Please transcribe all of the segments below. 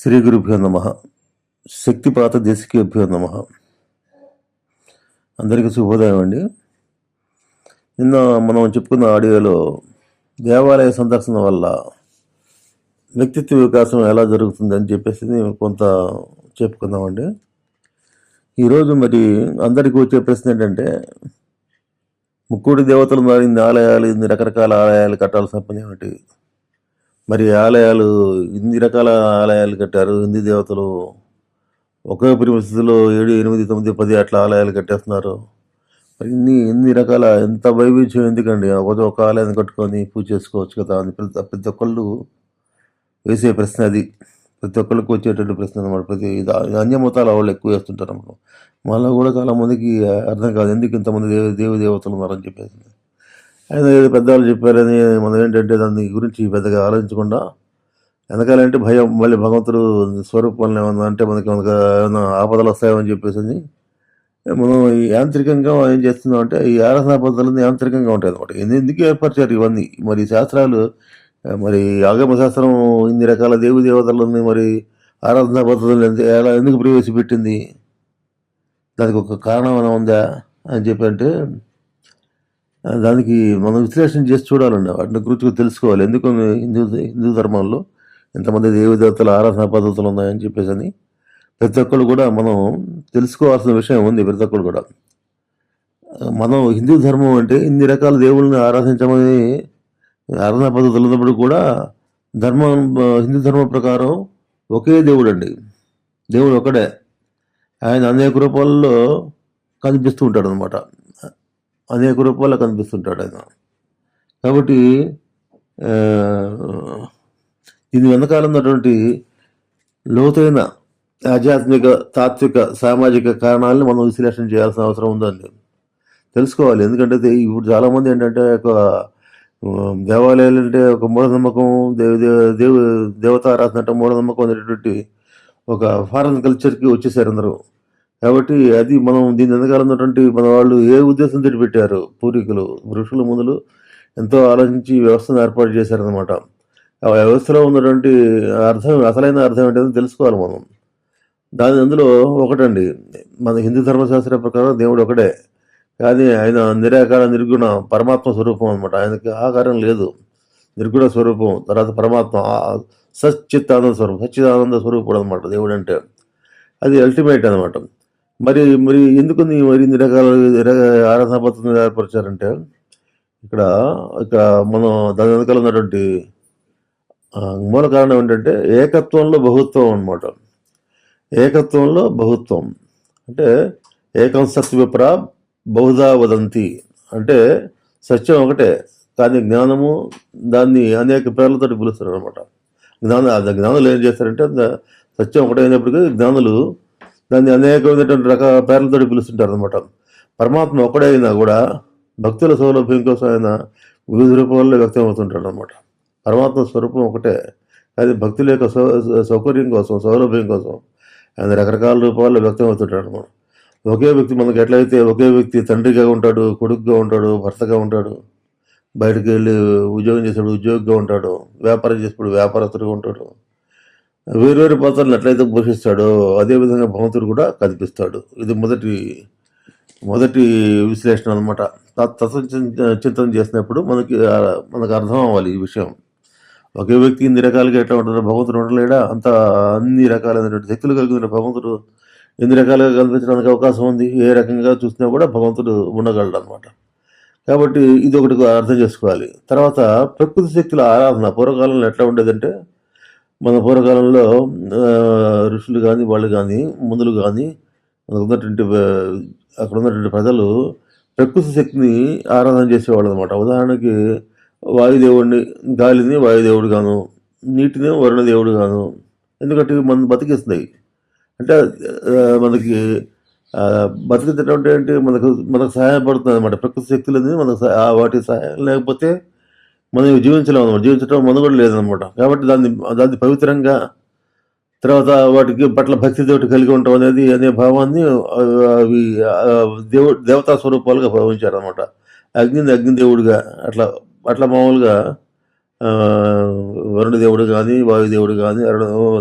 శ్రీ గురుభ్యో నమ. శక్తిపాత దేశికేభ్యో నమ. అందరికీ శుభోదయం అండి. నిన్న మనం చెప్పుకున్న ఆడియోలో దేవాలయ సందర్శన వల్ల వ్యక్తిత్వ వికాసం ఎలా జరుగుతుంది అని చెప్పేసి కొంత చెప్పుకుందామండి. ఈరోజు మరి అందరికీ వచ్చే ప్రశ్న ఏంటంటే, ముక్కోటి దేవతలు మరి ఇన్ని ఆలయాలు, ఇన్ని రకరకాల ఆలయాలు కట్టాల్సిన పని ఏమిటి? మరి ఆలయాలు ఇన్ని రకాల ఆలయాలు కట్టారు, హిందూ దేవతలు ఒకే పరిస్థితిలో 7, 8, 9, 10 అట్లా ఆలయాలు కట్టేస్తున్నారు. మరి ఇన్ని రకాల ఎంత వైవిధ్యం ఎందుకండి? ఒక ఆలయాన్ని కట్టుకొని పూజ చేసుకోవచ్చు కదా అని ప్రతి ఒక్కళ్ళు వేసే ప్రశ్న అది. ప్రతి ఒక్కళ్ళకి వచ్చేటువంటి ప్రశ్న అనమాట. అన్యమతాల వాళ్ళు ఎక్కువ వేస్తుంటారు అన్నమాట. మళ్ళీ కూడా చాలామందికి అర్థం కాదు ఎందుకు ఇంతమంది దేవతలు ఉన్నారని చెప్పేసి. ఆయన ఏదో పెద్దవాళ్ళు చెప్పారని మనం ఏంటంటే దాని గురించి పెద్దగా ఆలోచించకుండా వెనకాలంటే భయం, మళ్ళీ భగవంతుడు స్వరూపాలను ఏమన్నా అంటే మనకి ఏమైనా ఆపదలు వస్తాయని చెప్పేసి మనం యాంత్రికంగా ఏం చేస్తున్నాం అంటే ఈ ఆరాధనా పద్ధతులన్నీ యాంత్రికంగా ఉంటాయి అనమాట. ఎందుకు ఏర్పరిచారు ఇవన్నీ? మరి శాస్త్రాలు, మరి ఆగమ శాస్త్రం ఇన్ని రకాల దేవతలని మరి ఆరాధనా పద్ధతులు ఎందుకు ప్రవేశపెట్టింది? దానికి ఒక కారణం ఏమైనా ఉందా అని చెప్పంటే దానికి మనం విశ్లేషణ చేసి చూడాలండి. వాటిని గురించి తెలుసుకోవాలి. ఎందుకు హిందూ ధర్మంలో ఎంతమంది దేవతల ఆరాధనా పద్ధతులు ఉన్నాయని చెప్పేసి అని ప్రతి ఒక్కళ్ళు కూడా మనం తెలుసుకోవాల్సిన విషయం ఉంది. ప్రతి ఒక్కళ్ళు కూడా మనం హిందూ ధర్మం అంటే ఇన్ని రకాల దేవుళ్ళని ఆరాధించమని ఆరాధనా పద్ధతులు ఉన్నప్పుడు కూడా హిందూ ధర్మం ప్రకారం ఒకే దేవుడు అండి. దేవుడు ఒకడే. ఆయన అనేక రూపాల్లో కనిపిస్తూ ఉంటాడు అనమాట. అనేక రూపాల్లో కనిపిస్తుంటాడు ఆయన. కాబట్టి దీని వెనకాల ఉన్నటువంటి లోతైన ఆధ్యాత్మిక, తాత్విక, సామాజిక కారణాలను మనం విశ్లేషణ చేయాల్సిన అవసరం ఉందండి. తెలుసుకోవాలి. ఎందుకంటే ఇప్పుడు చాలామంది ఏంటంటే ఒక దేవాలయాలు అంటే ఒక మూఢనమ్మకం, దేవతారాధన అంటే మూఢనమ్మకం అనేటటువంటి ఒక ఫారెన్ కల్చర్కి వచ్చేసారు అందరూ. కాబట్టి అది మనం దీని వెనకాల ఉన్నటువంటి మన వాళ్ళు ఏ ఉద్దేశంతో పెట్టారు? పూర్వీకులు, ఋషుల ముందులు ఎంతో ఆలోచించి వ్యవస్థను ఏర్పాటు చేశారనమాట. ఆ వ్యవస్థలో ఉన్నటువంటి అసలైన అర్థం ఏంటంటే తెలుసుకోవాలి మనం. అందులో ఒకటండి, మన హిందూ ధర్మశాస్త్ర ప్రకారం దేవుడు ఒకడే, కానీ ఆయన నిరాకార నిర్గుణ పరమాత్మ స్వరూపం అనమాట. ఆయనకి ఆకారం లేదు, నిర్గుణ స్వరూపం. తర్వాత పరమాత్మ సచ్చిత్తానంద స్వరూపం, సచ్చిదానంద స్వరూపుడు అనమాట దేవుడు అంటే. అది అల్టిమేట్ అనమాట. మరి ఎందుకు మరి ఇన్ని రకాల ఆరాధనా పద్ధతులు ఏర్పరిచారంటే ఇక్కడ మనం దాని వెనకాల ఉన్నటువంటి మూల కారణం ఏంటంటే ఏకత్వంలో బహుత్వం అనమాట. ఏకత్వంలో బహుత్వం అంటే ఏకం సత్విప్రా బహుధా వదంతి అంటే సత్యం ఒకటే, కానీ జ్ఞానము దాన్ని అనేక పేర్లతో పిలుస్తారు అనమాట. జ్ఞానులు ఏం చేస్తారంటే సత్యం ఒకటే అయినప్పటికీ జ్ఞానులు దాన్ని అనేకమైనటువంటి రకాల పేర్లతో పిలుస్తుంటారు అనమాట. పరమాత్మ ఒకడే అయినా కూడా భక్తుల సౌలభ్యం కోసం ఆయన వివిధ రూపాల్లో వ్యక్తం అవుతుంటాడు అనమాట. పరమాత్మ స్వరూపం ఒకటే, కానీ భక్తుల యొక్క సౌకర్యం కోసం, సౌలభ్యం కోసం ఆయన రకరకాల రూపాల్లో వ్యక్తం అవుతుంటాడు అనమాట. ఒకే వ్యక్తి మనకి ఎట్లయితే ఒకే వ్యక్తి తండ్రిగా ఉంటాడు, కొడుకుగా ఉంటాడు, భర్తగా ఉంటాడు, బయటకు వెళ్ళి ఉద్యోగం చేసేప్పుడు ఉద్యోగిగా ఉంటాడు, వ్యాపారం చేసేప్పుడు వ్యాపారస్తుడిగా ఉంటాడు, వేరు పాత్రలను ఎట్లయితే పోషిస్తాడో అదేవిధంగా భగవంతుడు కూడా కనిపిస్తాడు. ఇది మొదటి విశ్లేషణ అనమాట. చింతన చేసినప్పుడు మనకు అర్థం అవ్వాలి ఈ విషయం. ఒకే వ్యక్తి ఇన్ని రకాలుగా ఎట్లా ఉంటాడు? భగవంతుడు ఉండలేడా? అన్ని రకాలైనటువంటి శక్తులు కలిగిన భగవంతుడు ఎన్ని రకాలుగా కనిపించడానికి అవకాశం ఉంది? ఏ రకంగా చూసినా కూడా భగవంతుడు ఉండగలడు అనమాట. కాబట్టి ఇది ఒకటి అర్థం చేసుకోవాలి. తర్వాత ప్రకృతి శక్తుల ఆరాధన పూర్వకాలంలో ఎట్లా ఉండేదంటే, మన పూర్వకాలంలో ఋషులు కానీ వాళ్ళు కానీ ముందులు కానీ అక్కడ ఉన్నటువంటి ప్రజలు ప్రకృతి శక్తిని ఆరాధన చేసేవాళ్ళు అనమాట. ఉదాహరణకి వాయుదేవుడిని, గాలిని వాయుదేవుడు గాను, నీటిని వరుణదేవుడు గాను. ఎందుకంటే మనం బతికిస్తున్నాయి అంటే మనకి బతికించడం ఏంటి, మనకు సహాయపడుతుంది అనమాట. ప్రకృతి శక్తులని వాటి సహాయం లేకపోతే మనం జీవించలేము అనమాట. జీవించడం మనుగడ లేదనమాట. కాబట్టి దాన్ని పవిత్రంగా, తర్వాత వాటికి పట్ల భక్తితోటి కలిగి ఉంటాం అనే భావాన్ని అవి దేవతా స్వరూపాలుగా భావించారనమాట. అగ్నిదేవుడిగా అట్లా మామూలుగా ఆ, వరుణదేవుడు కానీ, వాయుదేవుడు కానీ,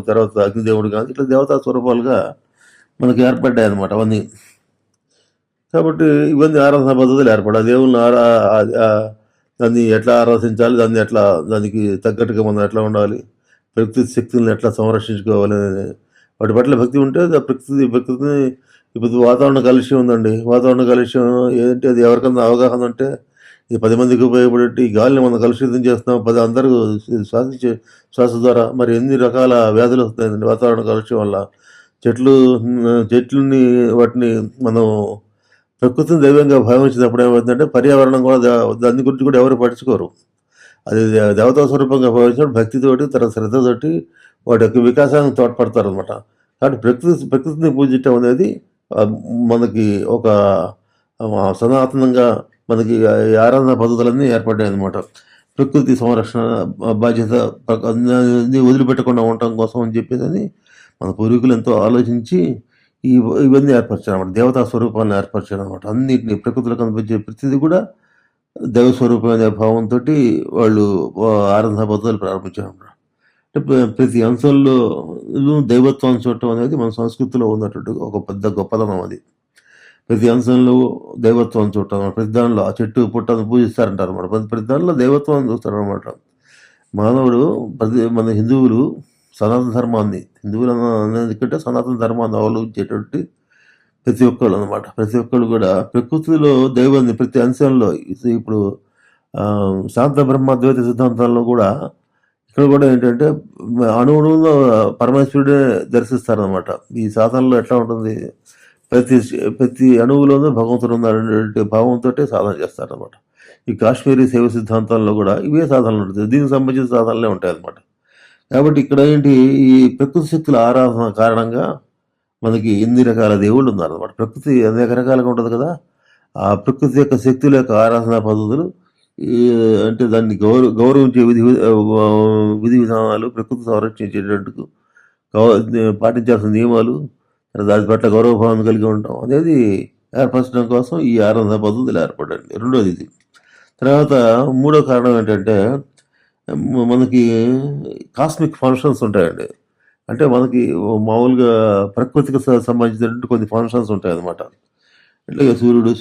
తర్వాత అగ్నిదేవుడు కానీ, ఇట్లా దేవతా స్వరూపాలుగా మనకి ఏర్పడ్డాయి అన్నమాట అవన్నీ. కాబట్టి ఇవన్నీ ఆరాధన పద్ధతులు ఏర్పడాలి. దేవుళ్ళని దాన్ని ఎట్లా ఆరాధించాలి, దానికి తగ్గట్టుగా మనం ఎట్లా ఉండాలి, ప్రకృతి శక్తులను ఎట్లా సంరక్షించుకోవాలి వాటి పట్ల భక్తి ఉంటే ప్రకృతిని ఇప్పుడు వాతావరణ కాలుష్యం ఉందండి. వాతావరణ కాలుష్యం ఏంటి, అది ఎవరికన్నా అవగాహన ఉంటే ఇది 10 మందికి ఉపయోగపడేటి ఈ గాలిని మనం కలుషితం చేస్తున్నాం. అందరూ శ్వాస ద్వారా మరి ఎన్ని రకాల వ్యాధులు వస్తాయండి వాతావరణ కాలుష్యం వల్ల. చెట్లని వాటిని మనం ప్రకృతిని దైవంగా భావించినప్పుడు ఏమవుతుందంటే పర్యావరణం కూడా దాని గురించి కూడా ఎవరు పట్టించుకోరు. అది దేవతా స్వరూపంగా భావించినప్పుడు భక్తితోటి తర్వాత శ్రద్ధతోటి వాటి యొక్క వికాసానికి తోడ్పడతారు అనమాట. కాబట్టి ప్రకృతిని పూజించడం అనేది మనకి ఒక సనాతనంగా మనకి ఆరాధన పద్ధతులన్నీ ఏర్పడ్డాయి అనమాట. ప్రకృతి సంరక్షణ బాధ్యత వదిలిపెట్టకుండా ఉండటం కోసం అని చెప్పేసి మన పూర్వీకులు ఎంతో ఆలోచించి ఇవన్నీ ఏర్పరిచారన్నమాట. దేవతా స్వరూపాలను ఏర్పరిచారన్నమాట. అన్నింటినీ ప్రకృతిలో కనిపించే ప్రతిదీ కూడా దైవ స్వరూపమైన భావంతో వాళ్ళు ఆరాధన పద్ధతులు ప్రారంభించారన్నమాట. అంటే ప్రతి అంశంలో దైవత్వాన్ని చూడటం అనేది మన సంస్కృతిలో ఉన్నటువంటి ఒక పెద్ద గొప్పతనం. అది ప్రతి అంశంలో దైవత్వాన్ని చూడటం, ప్రతి దానిలో ఆ చెట్టు పుట్టను పూజిస్తారంటారు అనమాట. ప్రతి దానిలో దైవత్వాన్ని చూస్తారనమాట. మానవుడు మన హిందువులు సనాతన ధర్మాన్ని అనేది సనాతన ధర్మాన్ని అవలంబించేటువంటి ప్రతి ఒక్కళ్ళు అనమాట. ప్రతి ఒక్కళ్ళు కూడా ప్రకృతిలో దైవాన్ని ప్రతి అంశంలో ఇప్పుడు శాంత బ్రహ్మద్వైత సిద్ధాంతాల్లో కూడా ఇక్కడ కూడా ఏంటంటే అణువులో పరమేశ్వరుడే దర్శిస్తారనమాట. ఈ సాధనలో ఎట్లా ఉంటుంది, ప్రతి అణువులోనూ భగవంతుడు ఉన్నారనే భావంతో సాధన చేస్తారనమాట. ఈ కాశ్మీరీ శైవ సిద్ధాంతాల్లో కూడా ఇవే సాధనలు ఉంటుంది, దీనికి సంబంధించిన సాధనలే ఉంటాయి అన్నమాట. కాబట్టి ఇక్కడ ఏంటి, ఈ ప్రకృతి శక్తుల ఆరాధన కారణంగా మనకి ఎన్ని రకాల దేవుళ్ళు ఉన్నారన్నమాట. ప్రకృతి అనేక రకాలుగా ఉంటుంది కదా. ఆ ప్రకృతి యొక్క శక్తుల యొక్క ఆరాధన పద్ధతులు అంటే దాన్ని గౌరవించే విధి విధానాలు, ప్రకృతి సంరక్షించేటందుకు పాటించాల్సిన నియమాలు, దాని పట్ల గౌరవభావం కలిగి ఉండటం అనేది ఏర్పరచడం కోసం ఈ ఆరాధన పద్ధతులు ఏర్పడండి. రెండోది ఇది. తర్వాత మూడో కారణం ఏంటంటే మనకి కాస్మిక్ ఫంక్షన్స్ ఉంటాయండి. అంటే మనకి మామూలుగా ప్రకృతికి సంబంధించినటువంటి కొన్ని ఫంక్షన్స్ ఉంటాయి అన్నమాట. ఇట్లా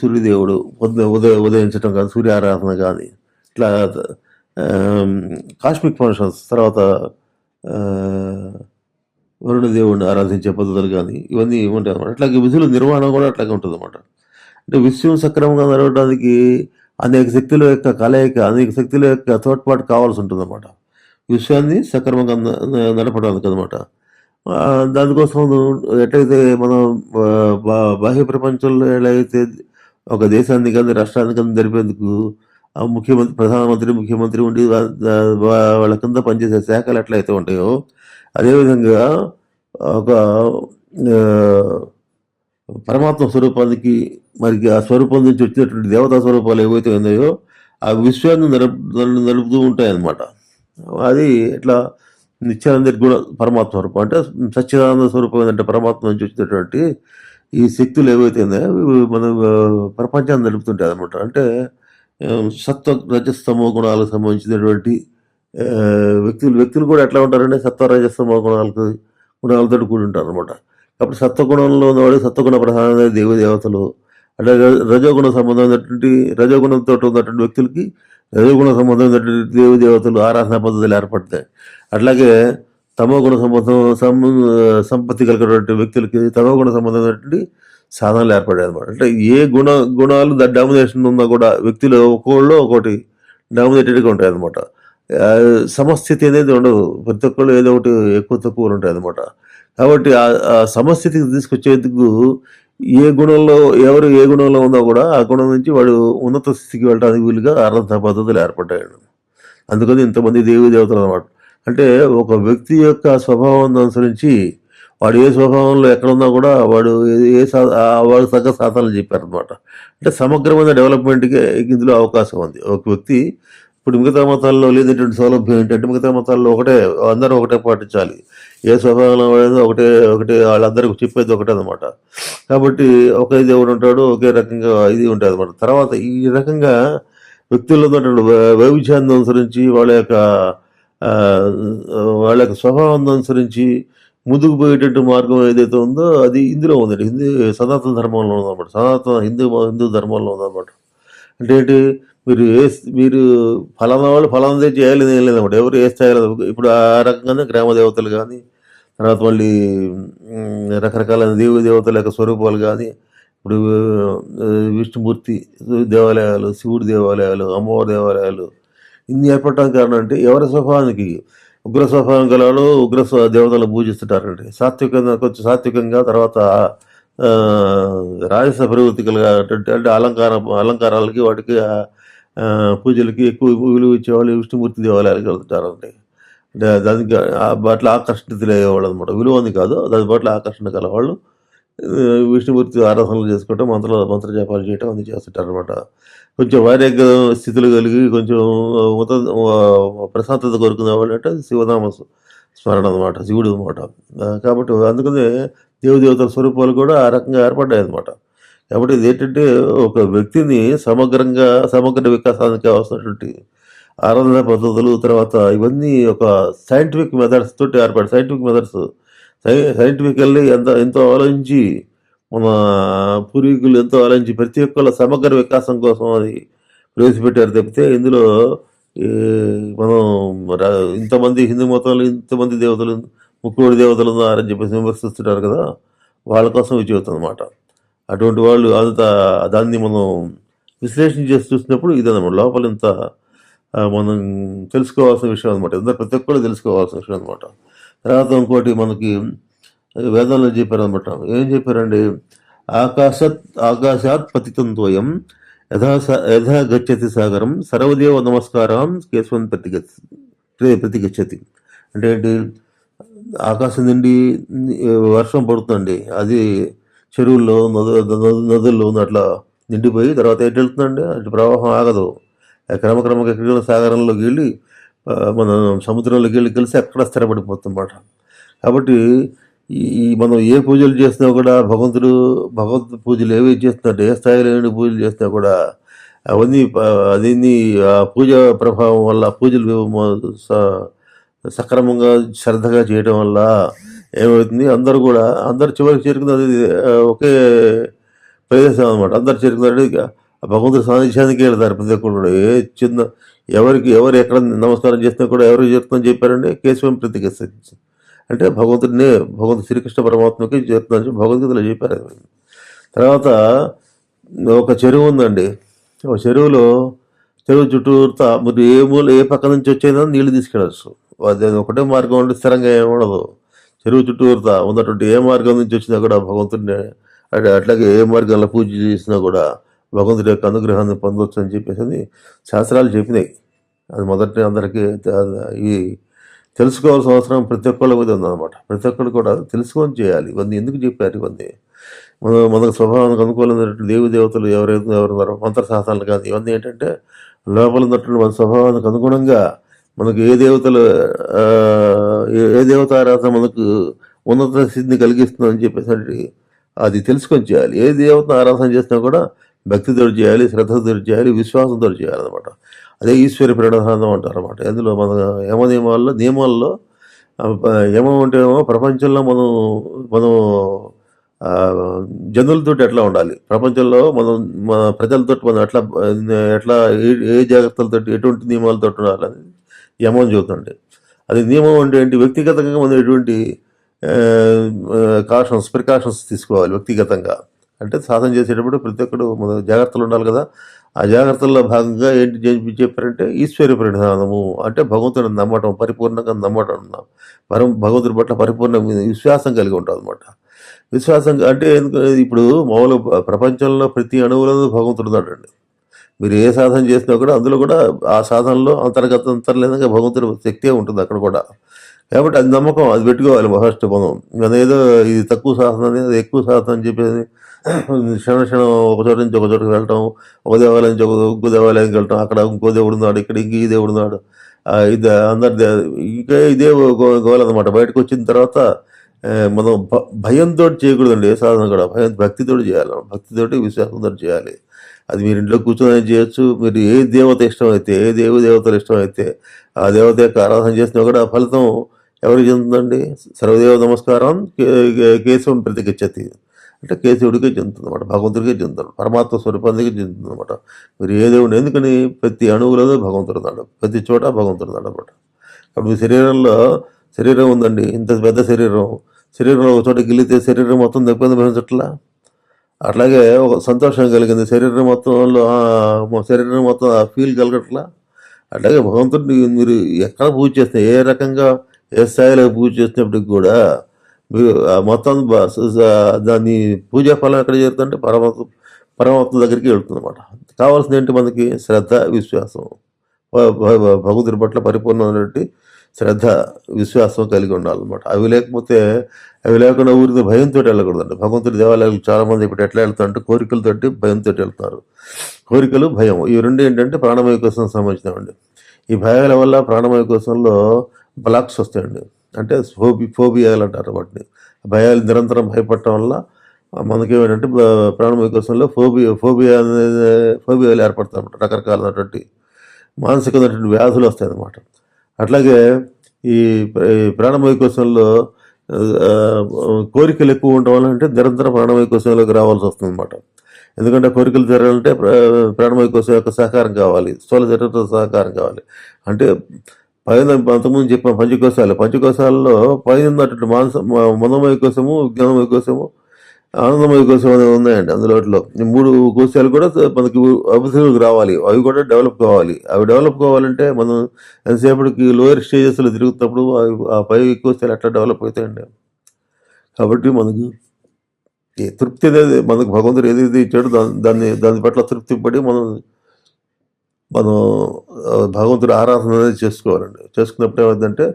సూర్యదేవుడు ఉదయించడం కానీ, సూర్య ఆరాధన కానీ, ఇట్లా కాస్మిక్ ఫంక్షన్స్, తర్వాత వరుణదేవుడిని ఆరాధించే పద్ధతులు కానీ ఇవన్నీ ఉంటాయి అన్నమాట. అట్లాగే విధుల నిర్వహణ కూడా అట్లాగే ఉంటుంది అన్నమాట. అంటే విశ్వం సక్రమంగా నడవడానికి అనేక శక్తుల యొక్క కలయిక, అనేక శక్తుల యొక్క తోడ్పాటు కావాల్సి ఉంటుంది అన్నమాట. విశ్వాన్ని సక్రమంగా నడపడానికి అనమాట. దానికోసం ఎట్లయితే మనం బాహ్య ప్రపంచంలో ఎలాగైతే ఒక దేశాన్ని కానీ రాష్ట్రాన్ని కానీ జరిపేందుకు ప్రధానమంత్రి ముఖ్యమంత్రి ఉండి వాళ్ళ కింద పనిచేసే శాఖలు ఎట్లయితే ఉంటాయో, అదేవిధంగా ఒక పరమాత్మ స్వరూపానికి మరి ఆ స్వరూపం నుంచి వచ్చినటువంటి దేవతా స్వరూపాలు ఏవైతే ఉన్నాయో ఆ విశ్వాన్ని నడుపుతూ ఉంటాయన్నమాట. అది ఎట్లా నిత్యానంద గుణ పరమాత్మ స్వరూపం అంటే సచ్చిదానంద స్వరూపం ఏంటంటే పరమాత్మ నుంచి వచ్చినటువంటి ఈ శక్తులు ఏవైతే ఉన్నాయో మన ప్రపంచాన్ని నడుపుతుంటాయి అనమాట. అంటే సత్వ రజస్తమో గుణాలకు సంబంధించినటువంటి వ్యక్తులు కూడా ఎట్లా ఉంటారంటే సత్వ రజస్తమో గుణాలతో కూడి ఉంటారు అనమాట. కాబట్టి సత్వగుణంలో ఉన్నవాడు సత్వగుణ ప్రధాన దేవతలు, అంటే రజోగుణ సంబంధమైనటువంటి రజోగుణంతో ఉన్నటువంటి వ్యక్తులకి రజోగుణ సంబంధమైనటువంటి దేవతలు ఆరాధనా పద్ధతులు ఏర్పడతాయి. అట్లాగే తమోగుణ సంపత్తి కలిగినటువంటి వ్యక్తులకి తమోగుణ సంబంధమైనటువంటి సాధనలు ఏర్పడాయి అనమాట. అంటే ఏ గుణాలు డామినేషన్ ఉన్నా కూడా వ్యక్తులు ఒక్కోళ్ళు ఒకటి డామినేటెడ్గా ఉంటాయి అనమాట. సమస్థితి అనేది ఉండదు, ప్రతి ఒక్కళ్ళు ఏదో ఒకటి ఎక్కువ తక్కువ ఉంటాయి అనమాట. కాబట్టి ఆ సమస్థితికి తీసుకొచ్చేందుకు ఎవరు ఏ గుణంలో ఉన్నా కూడా ఆ గుణం నుంచి వాడు ఉన్నత స్థితికి వెళ్ళడానికి వీలుగా ఆరాధన పద్ధతులు ఏర్పడ్డాడు. అందుకని ఇంతమంది దేవతలు అన్నమాట. అంటే ఒక వ్యక్తి యొక్క స్వభావాన్ని అనుసరించి వాడు ఏ స్వభావంలో ఎక్కడున్నా కూడా వాడు వాడు తగ్గ సాధనలు చెప్పారనమాట. అంటే సమగ్రమైన డెవలప్మెంట్కి ఇందులో అవకాశం ఉంది. ఒక వ్యక్తి ఇప్పుడు మిగతా మతాల్లో లేనటువంటి సౌలభ్యం ఏంటంటే మిగతా మతాల్లో అందరూ ఒకటే పాటించాలి, ఏ స్వభావంలో ఒకటే వాళ్ళందరికీ చెప్పేది ఒకటే అనమాట. కాబట్టి ఒకే దేవుడు ఉంటాడు, ఒకే రకంగా ఇది ఉంటుంది అనమాట. తర్వాత ఈ రకంగా వ్యక్తుల్లో ఉన్నటువంటి వైవిధ్యాన్ని అనుసరించి ఆ, వాళ్ళ యొక్క స్వభావాన్ని అనుసరించి ముందుకు పోయేటట్టు మార్గం ఏదైతే ఉందో అది ఇందులో ఉందండి. సనాతన ధర్మంలో ఉందన్నమాట. హిందూ ధర్మంలో ఉందన్నమాట. అంటే ఏంటి, మీరు ఫలానా వాళ్ళు ఫలానాదే చేయాలి ఏం లేదన్నమాట. ఎవరు ఏ స్థాయిలో ఇప్పుడు ఆ రకంగానే గ్రామ దేవతలు కానీ, తర్వాత మళ్ళీ రకరకాల దేవతల యొక్క స్వరూపాలు కానీ, ఇప్పుడు ఆ, విష్ణుమూర్తి దేవాలయాలు, శివుడి దేవాలయాలు, అమ్మవారి దేవాలయాలు ఇన్ని ఏర్పడటానికి కారణం అంటే ఎవరి స్వభావానికి ఉగ్ర స్వభావం గల వాళ్ళు దేవతలను పూజిస్తుంటారండి. సాత్వికంగా కొంచెం సాత్వికంగా, తర్వాత ఆ, రాజస ప్రవృత్తి కలిగా అంటే అలంకారాలకి వాటికి ఆ, పూజలకి ఎక్కువ విలువ ఇచ్చేవాళ్ళు విష్ణుమూర్తి దేవాలయాలకు వెళ్తుంటారండి. అంటే దానికి అట్లా ఆకర్షితులయ్యేవాళ్ళు అనమాట. విలువ అని కాదు, దాని పట్ల ఆకర్షణ కలవాళ్ళు విష్ణుమూర్తి ఆరాధనలు చేసుకోవటం, మంత్ర జపాలు చేయటం అన్ని చేస్తుంటారు అనమాట. కొంచెం వైరాగ్య స్థితులు కలిగి కొంచెం ఉత ప్రశాంతత కోరుకునే వాళ్ళు అంటే శివనామ స్మరణ అనమాట, శివుడు అనమాట. కాబట్టి అందుకనే దేవతల స్వరూపాలు కూడా ఆ రకంగా ఏర్పడ్డాయి అనమాట. కాబట్టి ఇది ఏంటంటే ఒక వ్యక్తిని సమగ్ర వికాసానికి కావాల్సినటువంటి ఆరాధన పద్ధతులు, తర్వాత ఇవన్నీ ఒక సైంటిఫిక్ మెథడ్స్ తోటి ఏర్పడి సైంటిఫికల్లీ ఎంతో ఆలోచించి మన పూర్వీకులు ఎంతో ఆలోచించి ప్రతి ఒక్కళ్ళ సమగ్ర వికాసం కోసం అది ప్రవేశపెట్టారు తప్పితే ఇందులో ఈ మనం ఇంతమంది హిందూ మతంలో ఇంతమంది దేవతలు, ముక్కోడి దేవతలు ఉన్నారని చెప్పేసి విమర్శిస్తుంటారు కదా, వాళ్ళ కోసం ఇది చెబుతుంది అనమాట. అటువంటి వాళ్ళు దాన్ని మనం విశ్లేషణ చేసి చూసినప్పుడు ఇదన్నమాట లోపల ఇంత మనం తెలుసుకోవాల్సిన విషయం అనమాట. ప్రతి ఒక్కళ్ళు తెలుసుకోవాల్సిన విషయం అనమాట. తర్వాత ఇంకోటి మనకి వేదాల్లో చెప్పారనమాట. ఏం చెప్పారండి, ఆకాశాత్ పతితం యథా గచ్చతి సాగరం సర్వదేవ నమస్కారం కేశవం ప్రతిగచ్చతి. అంటే ఏంటి, ఆకాశం నుండి వర్షం పడుతుందండి, అది చెరువుల్లో నదుల్లో అట్లా నిండిపోయి తర్వాత ఎటు వెళ్తుందండి, అటు ప్రవాహం ఆగదు. క్రమక్రమంగా ఎక్కడికి సాగరంలోకి వెళ్ళి మన సముద్రంలోకి వెళ్ళి కలిసి అక్కడ స్థిరపడిపోతుందన్నమాట. కాబట్టి మనం ఏ పూజలు చేసినా కూడా భగవంతు పూజలు ఏవి చేస్తున్నట్టు ఏ స్థాయిలో ఏమి పూజలు చేసినా కూడా అదన్నీ ఆ పూజ ప్రభావం వల్ల పూజలు సక్రమంగా శ్రద్ధగా చేయడం వల్ల ఏమవుతుంది, అందరు చివరికి చేరుకున్నది ఒకే ప్రదేశం అనమాట. అందరు చేరుకున్నాడు భగవంతుడి సాన్నిధ్యానికి వెళ్తారు ప్రతి ఒక్కరు కూడా. ఎవరు ఎక్కడ నమస్కారం చేసినా కూడా ఎవరు చేరుతుందని చెప్పారంటే కేశవం ప్రతిగచ్చతి. అంటే భగవంతుడు శ్రీకృష్ణ పరమాత్మకి చేరుతుందని భగవద్గీతలో చెప్పారు. తర్వాత ఒక చెరువు ఉందండి. ఒక చెరువు చుట్టూతా మీరు ఏ పక్క నుంచి వచ్చేదో నీళ్లు తీసుకెళ్ళచ్చు. అది ఒకటే మార్గం ఉండి స్థిరంగా ఏముండదు. చెరువు చుట్టూతా ఉన్నటువంటి ఏ మార్గం నుంచి వచ్చినా కూడా భగవంతుడిని, అట్లాగే ఏ మార్గంలో పూజ చేసినా కూడా భగవంతుడి యొక్క అనుగ్రహాన్ని పొందవచ్చు అని చెప్పేసి శాస్త్రాలు చెప్పినాయి. అది మొదటి అందరికీ ఈ తెలుసుకోవాల్సిన అవసరం ప్రతి ఒక్కళ్ళ మీద ఉందన్నమాట. ప్రతి ఒక్కళ్ళు కూడా తెలుసుకొని చేయాలి. ఇవన్నీ ఎందుకు చెప్పారు, ఇవన్నీ మనకు స్వభావానికి అనుకూలమైనటువంటి దేవతలు ఎవరున్నారో మంత్ర శాస్త్రాలు కానీ ఇవన్నీ ఏంటంటే లోపల ఉన్నటువంటి మన స్వభావానికి అనుగుణంగా మనకు ఏ దేవతారాధన మనకు ఉన్నత స్థితిని కలిగిస్తుందని చెప్పేసి అది తెలుసుకొని చేయాలి. ఏ దేవతను ఆరాధన చేసినా కూడా భక్తితో చేయాలి, శ్రద్ధతో చేయాలి, విశ్వాసంతో చేయాలన్నమాట. అదే ఈశ్వరి ప్రణాదం అంటారు అనమాట. అందులో మన నియమాల్లో యమం అంటే ఏమో ప్రపంచంలో మనం జనులతో ఎట్లా ఉండాలి, ప్రపంచంలో మన ప్రజలతో మనం ఎట్లా ఏ జాగ్రత్తలతో ఎటువంటి నియమాలతో ఉండాలని యమం చెబుతుండే. అది నియమం అంటే ఏంటి, వ్యక్తిగతంగా మనం ఎటువంటి ప్రికాషన్స్ తీసుకోవాలి వ్యక్తిగతంగా. అంటే సాధన చేసేటప్పుడు ప్రతి ఒక్కరు మన జాగ్రత్తలు ఉండాలి కదా. ఆ జాగ్రత్తల్లో భాగంగా ఏంటి చెప్పారంటే ఈశ్వర పరిణామము అంటే భగవంతుడిని నమ్మటం, పరిపూర్ణంగా నమ్మటం, భగవంతుడి పట్ల పరిపూర్ణ విశ్వాసం కలిగి ఉంటుంది అనమాట. విశ్వాసం అంటే ఇప్పుడు మామూలు ప్రపంచంలో ప్రతి అణువులలో భగవంతుడు ఉన్నాడండి. మీరు ఏ సాధన చేసినా కూడా అందులో కూడా ఆ సాధనలో అంతర్లీనంగా భగవంతుడి శక్తే ఉంటుంది అక్కడ కూడా. కాబట్టి అది నమ్మకం, అది పెట్టుకోవాలి ఫస్ట్ మనం. అదేదో ఇది తక్కువ సాధన అనేది అది ఎక్కువ సాధన అని చెప్పేసి క్షణం ఒక చోట నుంచి ఒక చోటకి వెళ్ళటం, ఒక దేవాలయం నుంచి ఇంకో దేవాలయానికి వెళ్ళటం, అక్కడ ఇంకో దేవుడు ఉన్నాడు, ఇక్కడ ఇంక ఈ దేవుడు ఉన్నాడు, ఇది అందరి ఇంకా ఇదే గోల్ అనమాట. బయటకు వచ్చిన తర్వాత మనం భయంతో చేయకూడదండి ఏ సాధన కూడా. భక్తితోటి చేయాలి. భక్తితోటి విశ్వాసంతో చేయాలి. అది మీరు ఇంట్లో కూర్చొని చేయొచ్చు. మీరు ఏ దేవత ఇష్టమైతే, ఏ దేవతలు ఇష్టమైతే ఆ దేవత యొక్క ఆరాధన చేసినా కూడా ఆ ఫలితం ఎవరికి చెందుతుందండి? సర్వదేవ నమస్కారం కేశవం ప్రతిగచ్చతి. అంటే కేశవుడికే చెందుతుంది అనమాట, భగవంతుడికే చెందుతాడు, పరమాత్మ స్వరూపానికి చెందుతుంది అనమాట. మీరు ఏ దేవుడు, ఎందుకని ప్రతి అణువులో భగవంతుడు ఉన్నాడు, ప్రతి చోట భగవంతుడు ఉన్నాడు అనమాట. అప్పుడు మీ శరీరం ఉందండి, ఇంత పెద్ద శరీరంలో ఒక చోట గిల్లితే శరీరం మొత్తం దెబ్బ భరించట్లా. అట్లాగే ఒక సంతోషం కలిగింది శరీరం మొత్తం ఆ ఫీల్ కలగట్లా. అట్లాగే భగవంతుడిని మీరు ఎక్కడ పూజ చేస్తే, ఏ రకంగా ఏ స్థాయిలో పూజ చేసినప్పటికి కూడా మీరు మొత్తం దాన్ని పూజా ఫలం ఎక్కడ చేరుతుందంటే పరమాత్మ దగ్గరికి వెళ్తుంది అనమాట. కావాల్సింది ఏంటి మనకి? శ్రద్ధ, విశ్వాసం. భగవంతుడి పట్ల పరిపూర్ణమైనటువంటి శ్రద్ధ, విశ్వాసం కలిగి ఉండాలన్నమాట. అవి లేకుండా ఊరికి భయంతో వెళ్ళకూడదండి. భగవంతుడి దేవాలయాలు చాలామంది ఇప్పుడు ఎట్లా వెళ్తారంటే కోరికలతోటి భయంతో వెళ్తున్నారు. కోరికలు, భయం, ఈ రెండు ఏంటంటే ప్రాణమయ కోసం సంబంధించినవండి. ఈ భయాల వల్ల ప్రాణమయ కోసంలో బ్లాక్స్ వస్తాయండి. అంటే ఫోబియాలు అంటారు వాటిని. భయాలు నిరంతరం భయపడటం వల్ల మనకేమిటంటే ప్రాణమయ కోసంలో ఫోబియాలు ఏర్పడతాయి అన్నమాట. రకరకాలైనటువంటి మానసికమైనటువంటి వ్యాధులు వస్తాయి అన్నమాట. అట్లాగే ఈ ప్రాణమయ కోశంలో కోరికలు ఎక్కువ ఉండడం వల్ల అంటే నిరంతరం ప్రాణమయ కోశంలోకి రావాల్సి వస్తుంది అనమాట. ఎందుకంటే కోరికలు జరగాలంటే ప్రాణమయ కోశం యొక్క సహకారం కావాలి, స్థూల శరీరంతో సహకారం కావాలి. అంటే పైన అంతకుముందు చెప్పిన పంచకోశాలలో పైన ఉన్నటువంటి మనోమయ కోశము, విజ్ఞానమయ కోశము, ఆనందమయ కోశం అనేవి ఉన్నాయండి. అందులో ఈ 3 కోశాలు కూడా మనకి అభివృద్ధిలోకి రావాలి. అవి కూడా డెవలప్ కావాలి. అవి డెవలప్ కావాలంటే మనం ఎంతసేపటికి లోయర్ స్టేజెస్లో తిరుగుతున్నప్పుడు ఆ పై కోశాలు ఎట్లా డెవలప్ అవుతాయండి. కాబట్టి మనకి తృప్తి అనేది, మనకు భగవంతుడు ఏదైతే ఇచ్చాడో దాని పట్ల తృప్తి పడి మనం భగవంతుడి ఆరాధన అనేది చేసుకోవాలండి. చేసుకున్నప్పుడు ఏమైందంటే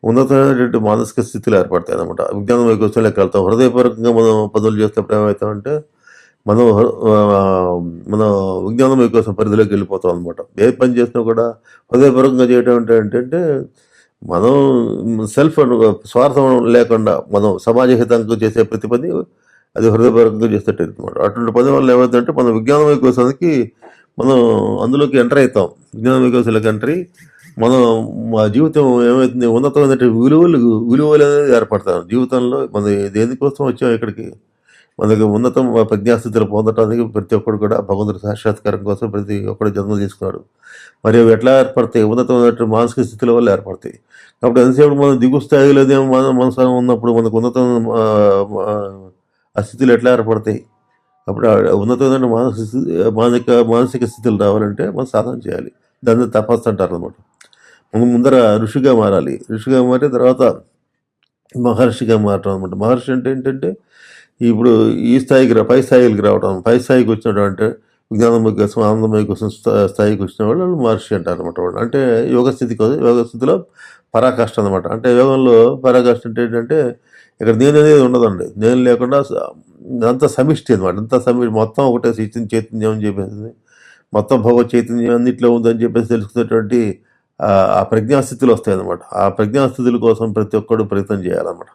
ఉన్నతమైనటువంటి మానసిక స్థితిలో ఏర్పడతాయి అన్నమాట. విజ్ఞానమయ కోశంలోకి వెళ్తాం. హృదయపూర్వకంగా మనం పనులు చేసినప్పుడు ఏమవుతామంటే మన విజ్ఞానమయ కోసం పరిధిలోకి వెళ్ళిపోతాం అనమాట. ఏ పని చేసినా కూడా హృదయపూర్వకంగా చేయడం ఏంటంటే మనం స్వార్థం లేకుండా మనం సమాజ హితంగా చేసే ప్రతి పని అది హృదయపూర్వకంగా చేసేటట్టు అనమాట. అటువంటి పని వల్ల ఏమవుతుందంటే మనం విజ్ఞానమయ కోశానికి మనం అందులోకి ఎంటర్ అవుతాం. విజ్ఞానమయ కోశాలకు ఎంటర్ అయ్యి మనం మా జీవితం ఏమవుతుంది, ఉన్నతమైన విలువలు అనేది ఏర్పడతాం జీవితంలో. మన దేనికోసం వచ్చాం ఇక్కడికి, మనకి ఉన్నత ప్రజ్ఞాస్థితులు పొందటానికి ప్రతి ఒక్కరు కూడా భగవంతుడి సాక్షాత్కారం కోసం ప్రతి ఒక్కరు జన్మలు తీసుకున్నాడు. మరి అవి ఎట్లా ఏర్పడతాయి? ఉన్నతమైన మానసిక స్థితుల వల్ల ఏర్పడతాయి. కాబట్టి ఎంతసేపు మనం దిగు స్థాయిలో మనసు ఉన్నప్పుడు మనకు ఆ స్థితులు ఎట్లా ఏర్పడతాయి? అప్పుడు ఉన్నతమైన మానసిక స్థితులు రావాలంటే మనం సాధన చేయాలి. దాన్ని తపస్సు అంటారు అనమాట. ముందర ఋషిగా మారాలి. ఋషిగా మారి తర్వాత మహర్షిగా మారటం అనమాట. మహర్షి అంటే ఏంటంటే ఇప్పుడు ఈ పై స్థాయికి రావడం. పై స్థాయికి వచ్చినట్టు అంటే విజ్ఞానమయ కోసం, ఆనందమయ కోసం స్థాయికి వచ్చిన వాళ్ళు మహర్షి అంటారు అనమాట. వాళ్ళు అంటే యోగ స్థితిలో పరాకాష్ఠ అనమాట. అంటే యోగంలో పరాకాష్ఠ అంటే ఏంటంటే ఇక్కడ నేను అనేది ఉండదండి. నేను లేకుండా అంత సమిష్టి అనమాట. మొత్తం ఒకటే చైతన్యం అని చెప్పేసి, మొత్తం భగవత్ చైతన్యం అన్నింటిలో ఉందని చెప్పేసి తెలుసుకునేటువంటి ఆ ప్రజ్ఞాస్థితులు వస్తాయి అన్నమాట. ఆ ప్రజ్ఞాస్థితుల కోసం ప్రతి ఒక్కరు ప్రయత్నం చేయాలన్నమాట.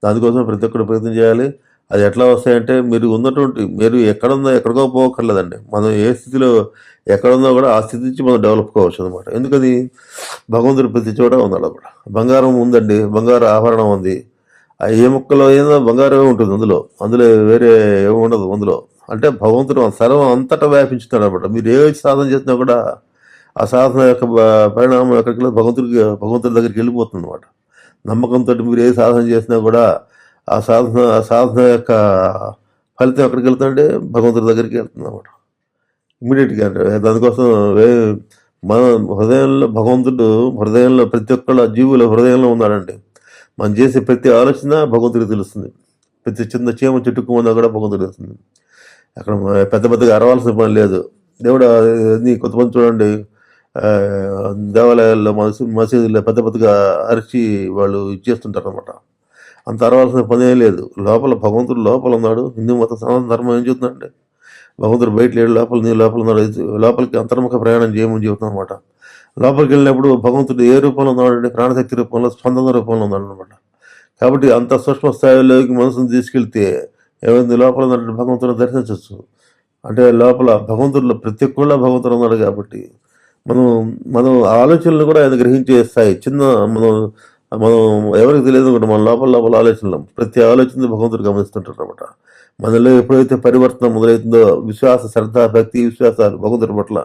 దానికోసం ప్రతి ఒక్కరు ప్రయత్నం చేయాలి. అది ఎట్లా వస్తాయంటే మీరు ఎక్కడికో పోకర్లేదండి. మనం ఏ స్థితిలో ఎక్కడున్నా కూడా ఆ స్థితి నుంచి మనం డెవలప్ కావచ్చు అనమాట. ఎందుకని భగవంతుడు ప్రతి చోట ఉన్నాడు అన్నమాట. బంగారం ఉందండి, బంగారు ఆభరణం ఉంది. ఏ ముక్కలో ఏదో బంగారమే ఉంటుంది. అందులో వేరే ఏమి ఉండదు అందులో. అంటే భగవంతుడు సర్వం అంతటా వ్యాపించుతాడు అనమాట. మీరు ఏ సాధన చేసినా కూడా ఆ సాధన యొక్క పరిణామం ఎక్కడికి భగవంతుడి దగ్గరికి వెళ్ళిపోతుంది అనమాట. నమ్మకంతో మీరు ఏ సాధన చేసినా కూడా ఆ సాధన యొక్క ఫలితం ఎక్కడికి వెళ్తుందంటే భగవంతుడి దగ్గరికి వెళ్తుంది అనమాట. ఇమీడియట్గా. దానికోసం మన హృదయంలో ప్రతి ఒక్కళ్ళ జీవుల హృదయంలో ఉన్నాడండి. మనం చేసే ప్రతి ఆలోచన భగవంతుడికి తెలుస్తుంది. ప్రతి చిన్న చీమ చుట్టుకున్నా కూడా భగవంతుడికి తెలుస్తుంది. అక్కడ పెద్దగా అరవాల్సిన పని లేదు. దేవుడు కొంతమంది చూడండి, దేవాలయాల్లో మసీదుల్లో పెద్దగా అరిచి వాళ్ళు ఇచ్చేస్తుంటారు అనమాట. అంత అరవాల్సిన పనే లేదు. భగవంతుడు లోపల ఉన్నాడు. హిందూ మత సనాతన ధర్మం ఏం చెబుతుందంటే భగవంతుడు బయట లేడు, నీ లోపల ఉన్నాడు. లోపలికి అంతర్ముఖ ప్రయాణం చేయమని చెబుతాం అనమాట. లోపలికి వెళ్ళినప్పుడు భగవంతుడు ఏ రూపంలో ఉన్నాడు అంటే ప్రాణశక్తి రూపంలో, స్పందన రూపంలో ఉన్నాడు అనమాట. కాబట్టి అంత సూక్ష్మ స్థాయిలోకి మనసును తీసుకెళ్తే ఏమైంది, లోపల ఉన్నటువంటి భగవంతుని దర్శించవచ్చు. అంటే లోపల భగవంతుడిలో ప్రతి ఒక్కళ్ళ భగవంతుడు ఉన్నాడు కాబట్టి మనం మనం ఆలోచనలు కూడా ఆయన గ్రహించే స్థాయి చిన్న మనం మనం ఎవరికి తెలియదు అనుకుంటాం, మన లోపల లోపల ఆలోచనలు ప్రతి ఆలోచన భగవంతుడు గమనిస్తుంటారు అనమాట. మనలో ఎప్పుడైతే పరివర్తన మొదలవుతుందో, విశ్వాస శ్రద్ధ భక్తి విశ్వాసాలు భగవంతుడి పట్ల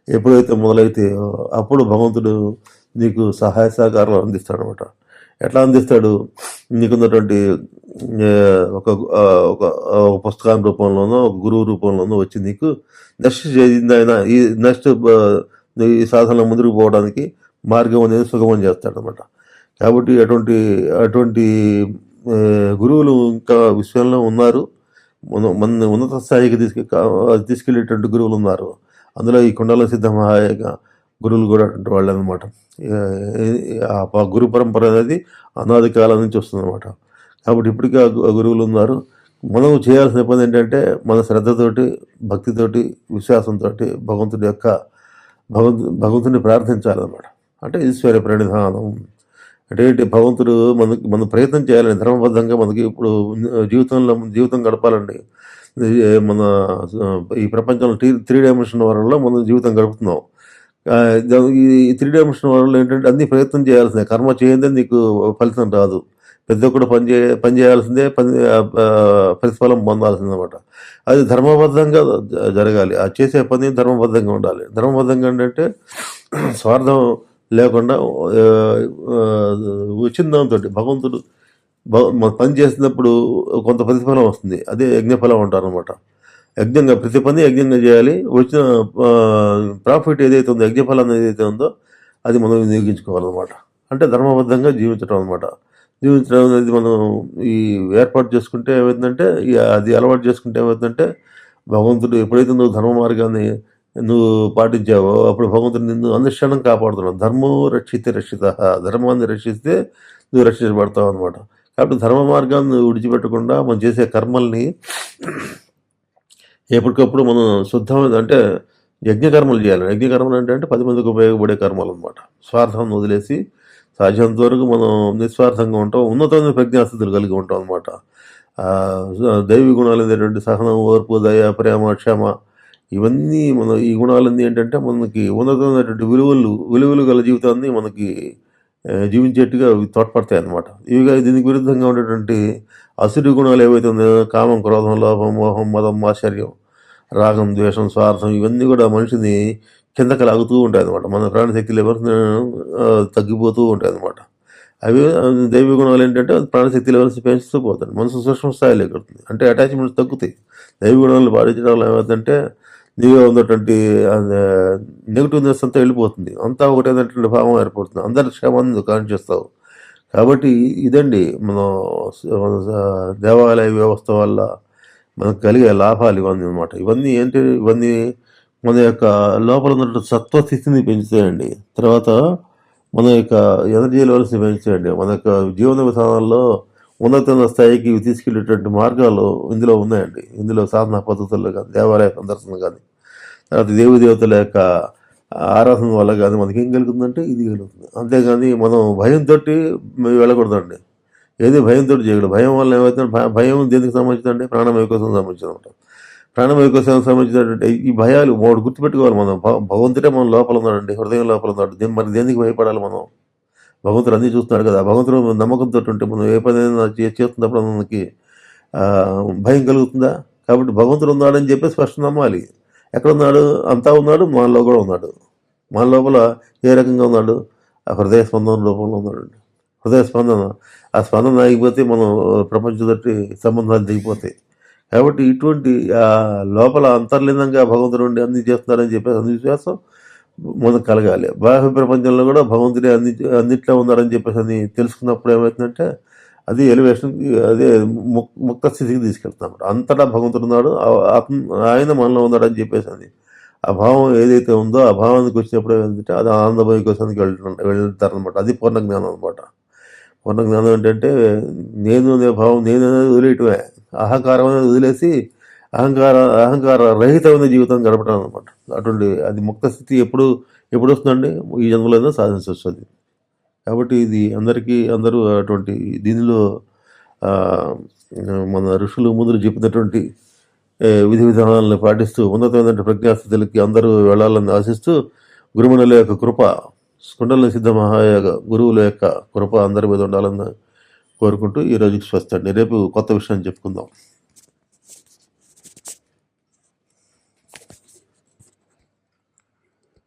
ఎప్పుడైతే మొదలైతాయో అప్పుడు భగవంతుడు నీకు సహాయ సహకారాలు అందిస్తాడు అనమాట. ఎట్లా అందిస్తాడు? నీకున్నటువంటి ఏ, ఒక ఒక ఒక పుస్తకం రూపంలోనో ఒక గురువు రూపంలోనో వచ్చి నీకు నెక్స్ట్ ఆయన ఈ నెక్స్ట్ ఈ సాధన ముందుకు పోవడానికి మార్గం అనేది సుగమం చేస్తాడు అనమాట. కాబట్టి అటువంటి అటువంటి ఆ, గురువులు ఇంకా విశ్వంలో ఉన్నారు. మన ఉన్నత స్థాయికి తీసుకెళ్ళేటువంటి గురువులు ఉన్నారు. అందులో ఈ కుండల సిద్ధ మహాయక గురువులు కూడా అటువంటి వాళ్ళు అనమాట. ఆ గురు పరంపర అనేది అనాది కాలం నుంచి వస్తుందన్నమాట. కాబట్టి ఇప్పటికీ ఆ గురువులు ఉన్నారు. మనం చేయాల్సిన పని ఏంటంటే మన శ్రద్ధతోటి భక్తితోటి విశ్వాసంతో భగవంతుడి యొక్క భగవంతుని ప్రార్థించాలన్నమాట. అంటే ఈశ్వర ప్రణిధానం అంటే ఏంటి? భగవంతుడు మనం ప్రయత్నం చేయాలని ధర్మబద్ధంగా మనకి ఇప్పుడు జీవితం గడపాలండి. మన ఈ ప్రపంచంలో 3 డైమెన్షన్ వరల్డ్లో మనం జీవితం గడుపుతున్నాం. ఈ 3 డైమెన్షన్ వరల్డ్లో ఏంటంటే అన్ని ప్రయత్నం చేయాల్సిందే. కర్మ చేయందే నీకు ఫలితం రాదు. ప్రతి ఒక్కడు పని చేయాల్సిందే, ప్రతిఫలం పొందాల్సిందే అనమాట. అది ధర్మబద్ధంగా జరగాలి. ఆ చేసే పని ధర్మబద్ధంగా ఉండాలి. ధర్మబద్ధంగా ఏంటంటే స్వార్థం లేకుండా వచ్చిన దాంతో భగవంతుడు పని చేసినప్పుడు కొంత ప్రతిఫలం వస్తుంది. అదే యజ్ఞఫలం అంటారు అనమాట. యజ్ఞంగా ప్రతి పని యజ్ఞంగా చేయాలి. వచ్చిన ప్రాఫిట్ ఏదైతే ఉందో, యజ్ఞఫలం ఏదైతే ఉందో అది మనం వినియోగించుకోవాలన్నమాట. అంటే ధర్మబద్ధంగా జీవించడం అనమాట. జీవించడం అనేది మనం ఈ ఏర్పాటు చేసుకుంటే ఏమవుతుందంటే, అది అలవాటు చేసుకుంటే ఏమవుతుందంటే, భగవంతుడు ఎప్పుడైతే నువ్వు ధర్మ మార్గాన్ని నువ్వు పాటించావో అప్పుడు భగవంతుడు నిన్ను అనుక్షణం కాపాడుతున్నావు. ధర్మో రక్షితే రక్షిత, ధర్మాన్ని రక్షిస్తే నువ్వు రక్షించబడతావు అనమాట. కాబట్టి ధర్మ మార్గాన్ని విడిచిపెట్టకుండా మనం చేసే కర్మల్ని ఎప్పటికప్పుడు మనం శుద్ధమైన అంటే యజ్ఞకర్మలు చేయాలి. యజ్ఞకర్మలు అంటే 10 మందికి ఉపయోగపడే కర్మలు అనమాట. స్వార్థాన్ని వదిలేసి సాధ్యంత వరకు మనం నిస్వార్థంగా ఉంటాం. ఉన్నతమైన ప్రజ్ఞాస్థితులు కలిగి ఉంటాం అనమాట. దైవీ గుణాలు అనేటువంటి సహనం, ఓర్పు, దయ, ప్రేమ, క్షమ, ఇవన్నీ ఈ గుణాలన్నీ ఏంటంటే మనకి ఉన్నతమైనటువంటి విలువలు గల జీవితాన్ని మనకి జీవించేట్టుగా తోడ్పడతాయి అన్నమాట. దీనికి విరుద్ధంగా ఉండేటువంటి అసురు గుణాలు ఏవైతే ఉన్నాయో, కామం, క్రోధం, లోభం, మోహం, మదం, ఆశ్చర్యం, రాగం, ద్వేషం, స్వార్థం, ఇవన్నీ కూడా మనిషిని కిందకి లాగుతూ ఉంటాయి అన్నమాట. మన ప్రాణశక్తి లెవెల్స్ తగ్గిపోతూ ఉంటాయి అన్నమాట. అవి దైవ గుణాలు ఏంటంటే ప్రాణశక్తి లెవెల్స్ పెంచుతూ పోతాయి. మనసు సూక్ష్మ స్థాయిలో ఎగురుతుంది. అంటే అటాచ్మెంట్స్ తగ్గుతాయి. దైవ గుణాలు పాటించడం వల్ల ఏమవుతుందంటే నీలో ఉన్నటువంటి నెగిటివ్నెస్ అంతా వెళ్ళిపోతుంది. అంతా ఒకటేనటువంటి భావం ఏర్పడుతుంది. అందరి క్షేమాన్ని కాంక్షిస్తావు. కాబట్టి ఇదండి మన దేవాలయ వ్యవస్థ వల్ల మనకు కలిగే లాభాలు ఇవన్నీ అనమాట. ఇవన్నీ ఏంటి? ఇవన్నీ మన యొక్క లోపల ఉన్నటువంటి సత్వస్థితిని పెంచుతాయండి. తర్వాత మన యొక్క ఎనర్జీ లెవెల్స్ని పెంచుతాయండి. మన యొక్క జీవన విధానాల్లో ఉన్నతమైన స్థాయికి తీసుకెళ్ళేటువంటి మార్గాలు ఇందులో ఉన్నాయండి. ఇందులో సాధనా పద్ధతుల్లో కానీ, దేవాలయ సందర్శన కానీ, తర్వాత దేవతల యొక్క ఆరాధన వల్ల కానీ మనకి ఏం కలుగుతుందంటే ఇది కలుగుతుంది. అంతేగాని మనం భయంతో వెళ్ళకూడదండి. ఏది భయంతో చేయకూడదు. భయం వల్ల ఏమవుతుంది? భయం దేనికి సంబంధించిందంటే ప్రాణమయ కోసం సంబంధించిందన్నమాట. ప్రాణమయ కోసం సంబంధించినటువంటి ఈ భయాలు మూడు గుర్తుపెట్టుకోవాలి. మనం భగవంతుడే మన లోపల ఉన్నాడండి, హృదయం లోపల ఉన్నాడు. మరి దేనికి భయపడాలి మనం? భగవంతుడు అన్నీ చూస్తున్నాడు కదా. భగవంతుడు నమ్మకంతో ఉంటే మనం ఏ పనైనా చేస్తున్నప్పుడు మనకి భయం కలుగుతుందా? కాబట్టి భగవంతుడు ఉన్నాడని చెప్పేసి ఫస్ట్ నమ్మాలి. ఎక్కడ ఉన్నాడు? అంతా ఉన్నాడు, మనలో కూడా ఉన్నాడు. మన లోపల ఏ రకంగా ఉన్నాడు? ఆ హృదయ స్పందన రూపంలో ఉన్నాడండి. హృదయ స్పందన, ఆ స్పందన ఆగిపోతే మనం ప్రపంచంతో సంబంధాలు దిగిపోతాయి. కాబట్టి ఇటువంటి లోపల అంతర్లీనంగా భగవంతుడు ఉండి అన్ని చేస్తున్నాడని చెప్పేసి విశ్వాసం మనకు కలగాలి. బాహ్య ప్రపంచంలో కూడా భగవంతుడే అన్నిట్లో ఉన్నాడని చెప్పేసి అని తెలుసుకున్నప్పుడు ఏమవుతుందంటే అది ఎలివేషన్కి, అదే ముక్త స్థితికి తీసుకెళ్తాం. అంతటా భగవంతుడు ఉన్నాడు, ఆయన మనలో ఉన్నాడని చెప్పేసి అని ఆ భావం ఏదైతే ఉందో ఆ భావానికి వచ్చినప్పుడు ఏంటంటే అది ఆనందమయ కోసానికి వెళ్తారనమాట. అది పూర్ణ జ్ఞానం అనమాట. పూర్ణ జ్ఞానం ఏంటంటే నేను అనే భావం, నేను అనేది వదిలేయటమే. అహంకారం అనేది వదిలేసి అహంకార రహితమైన జీవితం గడపడం అనమాట. అటువంటి అది ముక్త స్థితి ఎప్పుడు వస్తుందండి? ఈ జన్మలో సాధించవచ్చు. అది కాబట్టి ఇది అందరూ అటువంటి దీనిలో ఆ, మన ఋషులు ముందులు చెప్పినటువంటి విధి విధానాలను పాటిస్తూ ఉన్నతమైన ప్రజ్ఞాస్థితులకి అందరూ వెళ్ళాలని ఆశిస్తూ గురుమణుల యొక్క కృప, కుండల సిద్ధ మహాయోగ గురువుల యొక్క కృప అందరి మీద ఉండాలని కోరుకుంటూ ఈ రోజుకి స్వస్తి అండి. రేపు కొత్త విషయాన్ని చెప్పుకుందాం.